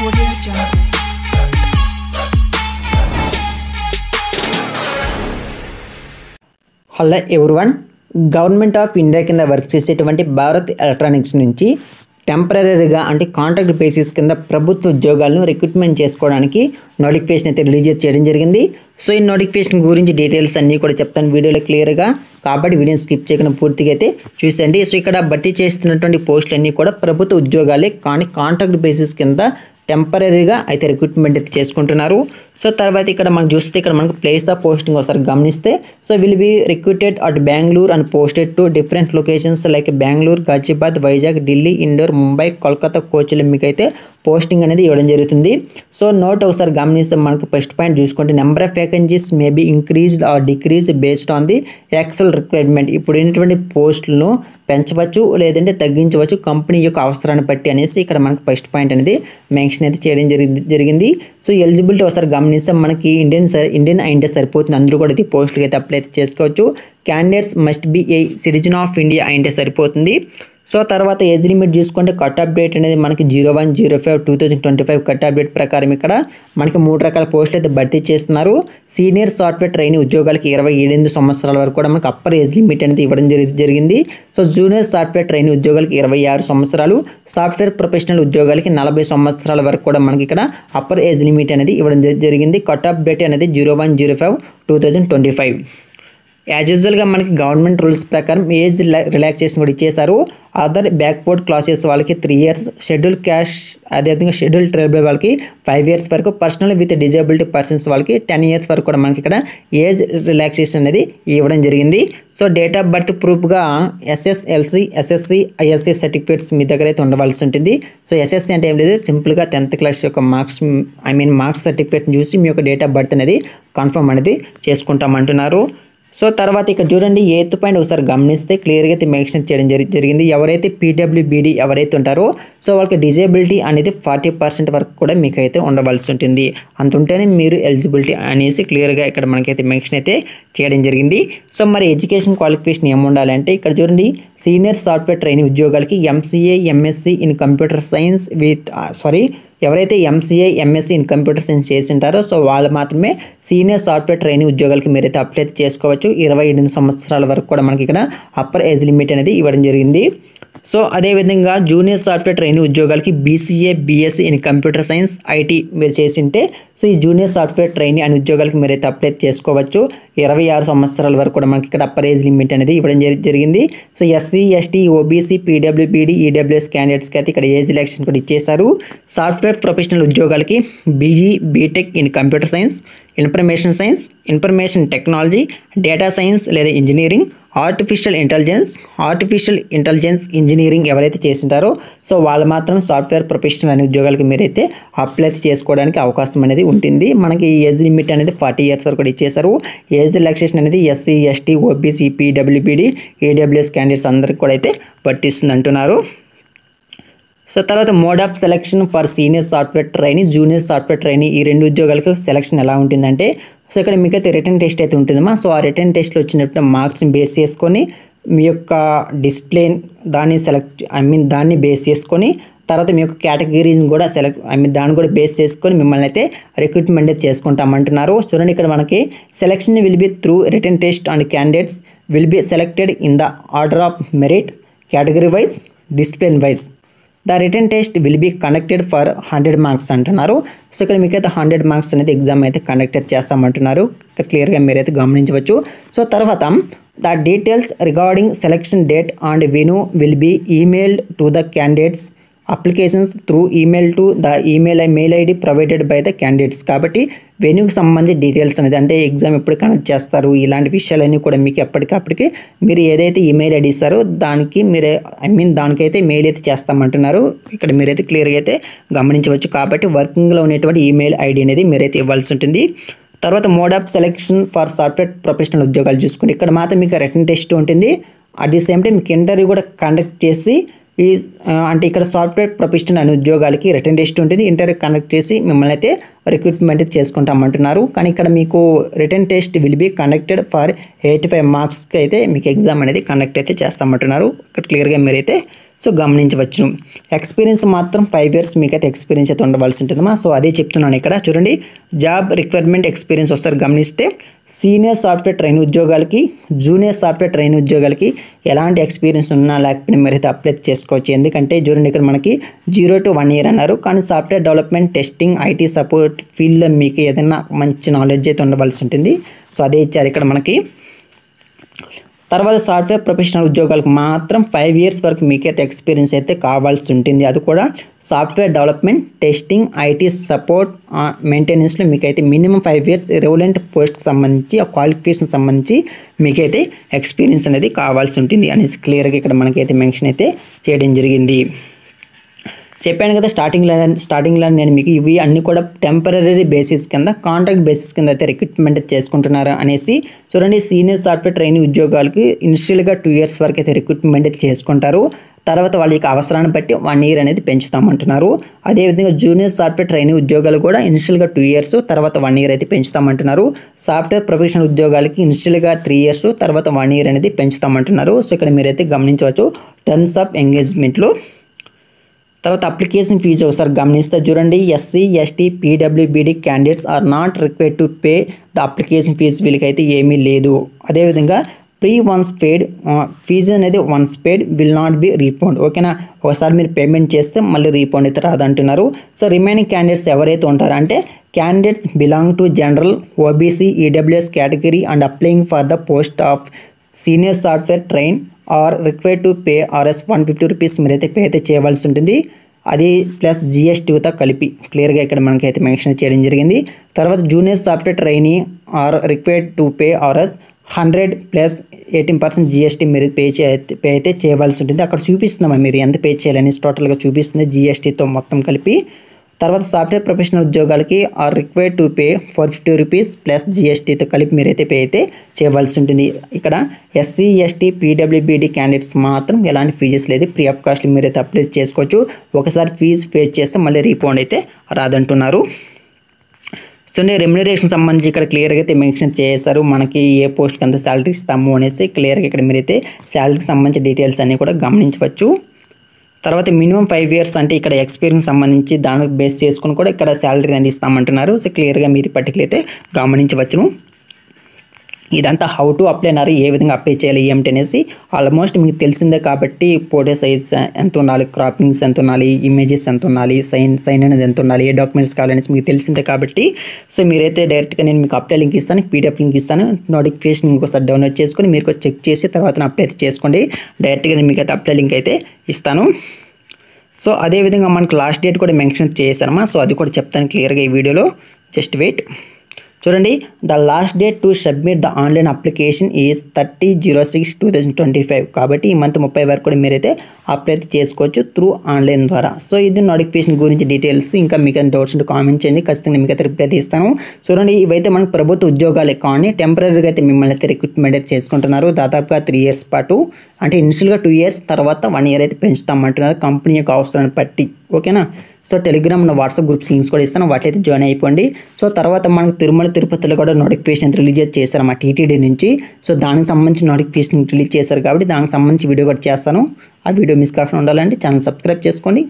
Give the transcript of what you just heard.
Audio Jungle. Hello everyone, government of India కింద work చేసేటువంటి Bharat electronics నుంచి టెంపరీగా అంటే కాంట్రాక్ట్ బేసిస్ కింద ప్రభుత్వ ఉద్యోగాలను రిక్రూట్మెంట్ చేసుకోవడానికి నోటిఫికేషన్ అయితే రిలీజ్ చేయడం జరిగింది. సో ఈ నోటిఫికేషన్ గురించి డీటెయిల్స్ అన్నీ కూడా చెప్తాను వీడియోలో క్లియర్గా, కాబట్టి వీడియోని స్కిప్ చేయకుండా పూర్తిగా అయితే చూసండి. సో ఇక్కడ భర్తీ చేస్తున్నటువంటి పోస్టులు అన్నీ కూడా ప్రభుత్వ ఉద్యోగాలే, కానీ కాంట్రాక్ట్ బేసిస్ కింద టెంపరీగా అయితే రిక్రూట్మెంట్ అయితే చేసుకుంటున్నారు. సో తర్వాత ఇక్కడ మనం చూస్తే ఇక్కడ మనకు ప్లేస్ ఆఫ్ పోస్టింగ్ ఒకసారి గమనిస్తే, so will be recruited at Bengaluru and posted to different locations like Bengaluru, Ghaziabad, Vizag, Delhi, Indore, Mumbai, Kolkata కోచ్లు మీకు అయితే పోస్టింగ్ అనేది ఇవ్వడం జరుగుతుంది. సో నోట్ ఒకసారి గమనిస్తే మనకు ఫస్ట్ పాయింట్ చూసుకుంటే number of vacancies may be increased or decrease based on the actual requirement. ఇప్పుడు ఉన్నటువంటి పోస్టులను పెంచవచ్చు లేదంటే తగ్గించవచ్చు కంపెనీ యొక్క అవసరాన్ని బట్టి అనేసి ఇక్కడ మనకు ఫస్ట్ పాయింట్ అనేది మెన్షన్ అయితే చేయడం జరిగింది. సో ఎలిజిబిలిటీ ఒకసారి గమనిస్తే మనకి ఇండియన్ అయింటే సరిపోతుంది, అందరూ కూడా ఇది పోస్టులకి అయితే అప్లై చేసుకోవచ్చు. Candidates must be a citizen of India అయింటే సరిపోతుంది. సో తర్వాత ఏజ్ లిమిట్ చూసుకుంటే కట్ ఆఫ్ డేట్ అనేది మనకి 01/05/2025 కట్ ఆఫ్ డేట్ ప్రకారం ఇక్కడ మనకి 3 రకాల పోస్టులు అయితే భర్తీ చేస్తున్నారు. సీనియర్ సాఫ్ట్వేర్ ట్రైనీ ఉద్యోగాలకి 27 సంవత్సరాల వరకు కూడా మనకి అప్పర్ ఏజ్ లిమిట్ అనేది ఇవ్వడం జరిగింది. సో జూనియర్ సాఫ్ట్వేర్ ట్రైనీ ఉద్యోగాలకి 26 సంవత్సరాలు, సాఫ్ట్వేర్ ప్రొఫెషనల్ ఉద్యోగాలకి 40 సంవత్సరాల వరకు కూడా మనకి ఇక్కడ అప్పర్ ఏజ్ లిమిట్ అనేది ఇవ్వడం జరిగింది. కట్ ఆఫ్ డేట్ అనేది 01/05/2025. యాజ్ యూజువల్గా మనకి గవర్నమెంట్ రూల్స్ ప్రకారం ఏజ్ రిలాక్సేషన్ కూడా ఇచ్చేశారు. అదర్ బ్యాక్వర్డ్ క్లాసెస్ వాళ్ళకి 3 years, షెడ్యూల్ క్యాస్ట్ అదేవిధంగా షెడ్యూల్ ట్రైబల్ వాళ్ళకి 5 years వరకు, పర్సనల్ విత్ డిజేబిలిటీ పర్సన్స్ వాళ్ళకి 10 years వరకు కూడా మనకి ఇక్కడ ఏజ్ రిలాక్సేషన్ అనేది ఇవ్వడం జరిగింది. సో డేట్ ఆఫ్ బర్త్ ప్రూఫ్గా SSLC, SSC, ISC సర్టిఫికేట్స్ మీ దగ్గర అయితే ఉండవలసి ఉంటుంది. సో SSC అంటే ఏం లేదు, సింపుల్గా 10th క్లాస్ యొక్క మార్క్స్ సర్టిఫికేట్ చూసి మీ యొక్క డేట్ ఆఫ్ బర్త్ అనేది కన్ఫర్మ్ అనేది చేసుకుంటామంటున్నారు. సో తర్వాత ఇక్కడ చూడండి 8th పాయింట్ ఒకసారి గమనిస్తే క్లియర్గా అయితే మెన్షన్ చేయడం జరిగింది. ఎవరైతే PWBD ఎవరైతే ఉంటారో సో వాళ్ళకి డిజేబిలిటీ అనేది 40% వరకు కూడా మీకు అయితే ఉండవలసి ఉంటుంది. అంత ఉంటేనే మీరు ఎలిజిబిలిటీ అనేసి క్లియర్గా ఇక్కడ మనకైతే మెన్షన్ అయితే చేయడం జరిగింది. సో మరి ఎడ్యుకేషన్ క్వాలిఫికేషన్ ఏముండాలంటే ఇక్కడ చూడండి, సీనియర్ సాఫ్ట్వేర్ ట్రైనింగ్ ఉద్యోగాలకి MCA, MSc in computer science ఎవరైతే MCA, MSc in computer science చేసింటారో సో వాళ్ళు మాత్రమే సీనియర్ సాఫ్ట్వేర్ ట్రైనింగ్ ఉద్యోగాలకి మీరైతే అప్లై చేసుకోవచ్చు. 28 సంవత్సరాల వరకు కూడా మనకి ఇక్కడ అప్పర్ ఏజ్ లిమిట్ అనేది ఇవ్వడం జరిగింది. సో అదేవిధంగా జూనియర్ సాఫ్ట్వేర్ ట్రైనింగ్ ఉద్యోగాలకి BCA, BSc in computer science, IT మీరు చేసింటే సో ఈ జూనియర్ సాఫ్ట్వేర్ ట్రైనింగ్ అనే ఉద్యోగాలకి మీరైతే అప్లై చేసుకోవచ్చు. 26 సంవత్సరాల వరకు కూడా మనకి ఇక్కడ అప్పర్ ఏజ్ లిమిట్ అనేది ఇవ్వడం జరిగింది. So SC, ST, OBC, PWBD, EWS క్యాండిడేట్స్కి అయితే ఇక్కడ ఏజ్ రిలాక్సేషన్ కూడా ఇచ్చేశారు. సాఫ్ట్వేర్ ప్రొఫెషనల్ ఉద్యోగాలకి BE, BTech in computer science, information science, information technology, data science లేదా ఇంజనీరింగ్, ఆర్టిఫిషియల్ ఇంటెలిజెన్స్ ఇంజనీరింగ్ ఎవరైతే చేసింటారో సో వాళ్ళు మాత్రం సాఫ్ట్వేర్ ప్రొఫెషనల్ అనే ఉద్యోగాలకి మీరైతే అప్లై చేసుకోవడానికి అవకాశం అనేది ఉంటుంది. మనకి ఏజ్ లిమిట్ అనేది 40 years వరకు కూడా ఇచ్చేశారు. ఏజ్ రిలాక్సేషన్ అనేది SC, ST, OBC, PWBD, EWS candidates అందరికి కూడా అయితే వర్తిస్తుంది అంటున్నారు. సో తర్వాత mode of selection for senior software trainee, junior software trainee ఈ 2 ఉద్యోగాలకు సెలెక్షన్ ఎలా ఉంటుందంటే సో ఇక్కడ మీకైతే రిటర్న్ టెస్ట్ అయితే ఉంటుందమ్మా. సో ఆ రిటర్న్ టెస్ట్లో వచ్చినప్పుడు మార్క్స్ని బేస్ చేసుకొని మీ యొక్క డిస్ప్లే దాన్ని బేస్ చేసుకొని తర్వాత మీ యొక్క కేటగిరీని కూడా దాన్ని కూడా బేస్ చేసుకొని మిమ్మల్ని అయితే రిక్రూట్మెంట్ అయితే చేసుకుంటామంటున్నారు. చూడండి ఇక్కడ మనకి selection will be through written test and candidates will be selected in the order of merit, category wise, discipline wise. The written test will be conducted for 100 marks అంటున్నారు. సో ఇక్కడ మీకైతే 100 marks అనేది exam అయితే conduct చేస్తామంటున్నారు. ఇక్కడ క్లియర్గా మీరైతే గమనించవచ్చు. So తర్వాత the details regarding selection date and venue will be emailed to the candidates applications through email to the mail ID provided by the candidates. కాబట్టి వెన్యూకి సంబంధించి డీటెయిల్స్ అనేది అంటే ఎగ్జామ్ ఎప్పుడు కండక్ట్ చేస్తారు ఇలాంటి విషయాలన్నీ కూడా మీకు ఎప్పటికప్పటికి మీరు ఏదైతే ఈమెయిల్ ID ఇస్తారో దానికి మీరే దానికైతే మెయిల్ అయితే చేస్తామంటున్నారు. ఇక్కడ మీరైతే క్లియర్గా అయితే గమనించవచ్చు. కాబట్టి వర్కింగ్లో ఉన్నటువంటి ఈమెయిల్ ID అనేది మీరైతే ఇవ్వాల్సి ఉంటుంది. తర్వాత mode of selection for software professional ఉద్యోగాలు చూసుకుని ఇక్కడ మాత్రం మీకు రిటర్న్ టెస్ట్ ఉంటుంది. అట్ ది సేమ్ టైం మీకు ఇంటర్వ్యూ కూడా కండక్ట్ చేసి అంటే ఇక్కడ సాఫ్ట్వేర్ ప్రొఫెషనల్ అనే ఉద్యోగాలకి రిటర్న్ టెస్ట్ ఉంటుంది, ఇంటర్వ్యూ కండక్ట్ చేసి మిమ్మల్ని అయితే రిక్రూట్మెంట్ చేసుకుంటామంటున్నారు. కానీ ఇక్కడ మీకు written test will be conducted for 85 marksకి అయితే మీకు ఎగ్జామ్ అనేది కండక్ట్ అయితే చేస్తామంటున్నారు. ఇక్కడ క్లియర్గా మీరైతే సో గమనించవచ్చు. ఎక్స్పీరియన్స్ మాత్రం 5 ఇయర్స్ మీకైతే ఎక్స్పీరియన్స్ అయితే ఉండవలసి ఉంటుందమ్మా. సో అదే చెప్తున్నాను ఇక్కడ చూడండి. జాబ్ రిక్వైర్మెంట్ ఎక్స్పీరియన్స్ వస్తారు గమనిస్తే సీనియర్ సాఫ్ట్వేర్ ట్రైన్ ఉద్యోగాలకి, జూనియర్ సాఫ్ట్వేర్ ట్రైన్ ఉద్యోగాలకి ఎలాంటి ఎక్స్పీరియన్స్ ఉన్నా లేకపోతే మీరైతే అప్లై చేసుకోవచ్చు. ఎందుకంటే చూడండి ఇక్కడ మనకి 0 to 1 year అన్నారు. కానీ software development, testing, IT support ఫీల్డ్లో మీకు ఏదైనా మంచి నాలెడ్జ్ అయితే ఉండవలసి ఉంటుంది. సో అదే ఇచ్చారు ఇక్కడ మనకి. తర్వాత సాఫ్ట్వేర్ ప్రొఫెషనల్ ఉద్యోగాలకు మాత్రం 5 years వరకు మీకైతే ఎక్స్పీరియన్స్ అయితే కావాల్సి ఉంటుంది. అది కూడా software development, testing, IT support, మెయింటెనెన్స్లో మీకైతే మినిమం 5 years రెలవెంట్ పోస్ట్కి సంబంధించి ఆ క్వాలిఫికేషన్ సంబంధించి మీకైతే ఎక్స్పీరియన్స్ అనేది కావాల్సి ఉంటుంది అనేసి క్లియర్గా ఇక్కడ మనకైతే మెన్షన్ అయితే చేయడం జరిగింది. చెప్పాను కదా స్టార్టింగ్లో నేను మీకు ఇవి అన్నీ కూడా టెంపరీ బేసిస్ కింద, కాంట్రాక్ట్ బేసిస్ కింద అయితే రిక్రూట్మెంట్ చేసుకుంటున్నారు అనేసి. చూడండి సీనియర్ సాఫ్ట్వేర్ ట్రైనింగ్ ఉద్యోగాలకి ఇనిషియల్గా 2 years వరకు అయితే రిక్రూట్మెంట్ అయితే చేసుకుంటారు. తర్వాత వాళ్ళ యొక్క అవసరాన్ని బట్టి 1 year అనేది పెంచుతామంటున్నారు. అదేవిధంగా జూనియర్ సాఫ్ట్వేర్ ట్రైనింగ్ ఉద్యోగాలు కూడా ఇనిషియల్గా 2 years, తర్వాత 1 year అయితే పెంచుతామంటున్నారు. సాఫ్ట్వేర్ ప్రొఫెషనల్ ఉద్యోగాలకి ఇనిషియల్గా 3 years, తర్వాత 1 year అనేది పెంచుతామంటున్నారు. సో ఇక్కడ మీరైతే గమనించవచ్చు టర్మ్స్ ఆఫ్ ఎంగేజ్మెంట్లో. తర్వాత అప్లికేషన్ ఫీజు ఒకసారి గమనిస్తే చూడండి ఎస్సీ, ఎస్టీ, పీడబ్ల్యూబీడీ candidates are not required to pay the application fee, వీళ్ళకైతే ఏమీ లేదు. అదేవిధంగా వన్స్ పేడ్ ఫీజు అనేది once paid will not be refund. ఓకేనా, ఒకసారి మీరు పేమెంట్ చేస్తే మళ్ళీ రీఫండ్ అయితే రాదంటున్నారు. సో రిమైనింగ్ క్యాండిడేట్స్ ఎవరైతే ఉంటారో అంటే candidates belong to general, OBC, EWS category and applying for the post of senior software train are required to pay RS 150 rupees మీరైతే పే అయితే చేయవలసి ఉంటుంది. అది ప్లస్ GSTతో కలిపి క్లియర్గా ఇక్కడ మనకైతే మెన్షన్ చేయడం జరిగింది. తర్వాత junior software trainee are required to pay RS 100 plus 18% GST మీరు పే అయితే చేయవలసి ఉంటుంది. అక్కడ చూపిస్తున్నామా మీరు ఎంత పే చేయాలని టోటల్గా చూపిస్తుంది GSTతో మొత్తం కలిపి. తర్వాత సాఫ్ట్వేర్ ప్రొఫెషనల్ ఉద్యోగాలకి are required to pay 450 rupees plus GSTతో కలిపి మీరైతే పే అయితే చేయవలసి ఉంటుంది. ఇక్కడ ఎస్సీ, ఎస్టీ, పీడబ్ల్యూబీడీ క్యాండిడేట్స్ మాత్రం ఎలాంటి ఫీజెస్ లేదు, ఫ్రీ ఆఫ్ కాస్ట్ మీరైతే అప్లై చేసుకోవచ్చు. ఒకసారి ఫీజు పే చేస్తే మళ్ళీ రీఫండ్ అయితే రాదంటున్నారు. సో నేను రెమ్యునరేషన్ సంబంధించి ఇక్కడ క్లియర్గా అయితే మెన్షన్ చేశారు. మనకి ఏ పోస్ట్కి ఎంత శాలరీ ఇస్తాము అనేసి క్లియర్గా ఇక్కడ మీరైతే శాలరీకి సంబంధించిన డీటెయిల్స్ అన్నీ కూడా గమనించవచ్చు. తర్వాత మినిమం 5 years అంటే ఇక్కడ ఎక్స్పీరియన్స్ సంబంధించి దానికి బేస్ చేసుకుని కూడా ఇక్కడ శాలరీ అనేది ఇస్తామంటున్నారు. సో క్లియర్గా మీరు పర్టికులర్ అయితే గమనించవచ్చును. ఇదంతా హౌ టు అప్లై అన్నారు, ఏ విధంగా అప్లై చేయాలి ఏమిటి అనేసి ఆల్మోస్ట్ మీకు తెలిసిందే కాబట్టి ఫోటో సైజ్ ఎంత ఉండాలి, క్రాపింగ్స్ ఎంత ఉండాలి, ఇమేజెస్ ఎంత ఉండాలి, సైన్ అనేది ఎంత ఉండాలి, ఏ డాక్యుమెంట్స్ కావాలనేసి మీకు తెలిసిందే కాబట్టి సో మీరైతే డైరెక్ట్గా నేను మీకు అప్లై లింక్ ఇస్తాను, PDF లింక్ ఇస్తాను, నోటిఫికేషన్ ఇంకోసారి డౌన్లోడ్ చేసుకొని మీరు చెక్ చేసి తర్వాత అప్లై చేసుకోండి. డైరెక్ట్గా నేను మీకు అయితే అప్లై లింక్ అయితే ఇస్తాను. సో అదేవిధంగా మనకు లాస్ట్ డేట్ కూడా మెన్షన్ చేశానమ్మా. సో అది కూడా చెప్తాను క్లియర్గా ఈ వీడియోలో, జస్ట్ వెయిట్. చూడండి the last date to submit the online application is 30/06/2025. కాబట్టి ఈ మంత్ 30 వరకు కూడా మీరైతే అప్లై చేసుకోవచ్చు త్రూ ఆన్లైన్ ద్వారా. సో ఇది నోటిఫికేషన్ గురించి డీటెయిల్స్. ఇంకా మీకు డౌట్స్ ఉంటే కామెంట్ చేయండి, ఖచ్చితంగా మీకు అయితే రిప్లై ఇస్తాను. చూడండి ఇవైతే మనకు ప్రభుత్వ ఉద్యోగాలే కానీ టెంపరీగా అయితే మిమ్మల్ని అయితే రిక్రూట్మెంట్ అయితే చేసుకుంటున్నారు. దాదాపుగా 3 years పాటు, అంటే ఇనిషియల్గా 2 years, తర్వాత 1 year అయితే పెంచుతామంటున్నారు కంపెనీ యొక్క అవసరాన్ని బట్టి. ఓకేనా, so Telegram WhatsApp groups links కూడా ఇస్తాను, వాటిలో జాయిన్ అయిపోండి. సో తర్వాత మనకు తిరుమల తిరుపతిలో కూడా నోటిఫికేషన్ రిలీజ్ చేశారు మా TTD నుంచి. సో దానికి సంబంధించి నోటిఫికేషన్ రిలీజ్ చేశారు కాబట్టి దానికి సంబంధించి వీడియో కూడా చేస్తాను. ఆ వీడియో మిస్ కాకుండా ఉండాలంటే ఛానల్ సబ్స్క్రైబ్ చేసుకోండి.